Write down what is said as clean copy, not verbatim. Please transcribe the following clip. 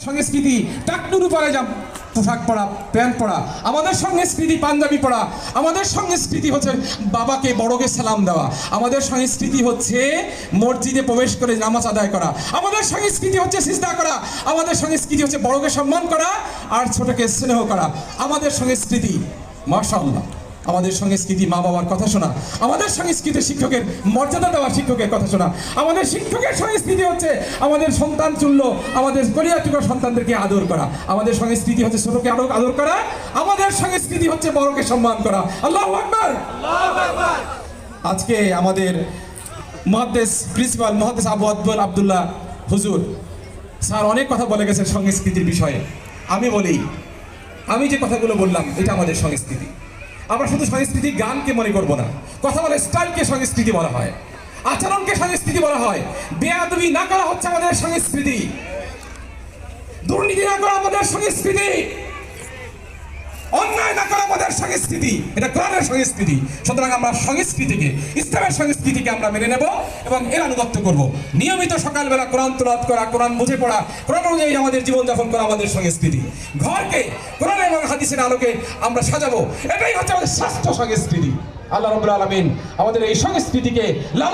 সংস্কৃতি টাকটুর উপরে যা পোশাক পরা, প্যান্ট পরা, আমাদের সংস্কৃতি পাঞ্জাবি পরা, আমাদের সংস্কৃতি হচ্ছে বাবাকে বড়কে সালাম দেওয়া, আমাদের সংস্কৃতি হচ্ছে মসজিদে প্রবেশ করে নামাজ আদায় করা, আমাদের সংস্কৃতি হচ্ছে সিজদা করা, আমাদের সংস্কৃতি হচ্ছে বড়কে সম্মান করা আর ছোটকে স্নেহ করা। আমাদের সংস্কৃতি মাশাআল্লাহ, আমাদের সংস্কৃতি মা বাবার কথা শোনা, আমাদের সংস্কৃতি শিক্ষকের মর্যাদা দেওয়া, শিক্ষকের কথা শোনা, আমাদের শিক্ষকের সংস্কৃতি হচ্ছে আমাদের সন্তান তুল্য, আমাদের কলিয়াটুকর সন্তানদেরকে আদর করা, আমাদের সংস্কৃতি হচ্ছে ছোটকে আরো আদর করা, আমাদের সংস্কৃতি হচ্ছে বড়কে সম্মান করা। আল্লাহু আকবার, আল্লাহু আকবার। আজকে আমাদের মুহাদ্দিস প্রিন্সিপাল মুহাদ্দিস আবু আব্দুল্লাহ হুজুর স্যার অনেক কথা বলে গেছেন সংস্কৃতির বিষয়ে। আমি বলি, আমি যে কথাগুলো বললাম এটা আমাদের সংস্কৃতি। আমরা শুধু সংস্কৃতি গানকে মনে করবো না, কথা বলে স্টাইলকে সংস্কৃতি বলা হয়, আচরণকে সংস্কৃতি বলা হয়। বেয়াদবি না করা হচ্ছে আমাদের সংস্কৃতি, দুর্নীতি না করা আমাদের সংস্কৃতি, অন্যায় না করা আমাদের সংস্কৃতি, এটা কোরআনের সংস্কৃতি। সুতরাং আমরা সংস্কৃতিকে, ইসলামের সংস্কৃতিকে আমরা মেনে নেব এবং এর আনুগত্য করব। নিয়মিত সকালবেলা কোরআন তেলাওয়াত করা, কোরআন বুঝে পড়া, কোরআন অনুযায়ী আমাদের জীবনযাপন করা আমাদের সংস্কৃতি। ঘরকে কোরআন এবং হাদিসের আলোকে আমরা সাজাবো, এটাই হচ্ছে আমাদের শ্রেষ্ঠ সংস্কৃতি। আল্লাহ রাব্বুল আলামিন আমাদের এই সংস্কৃতিকে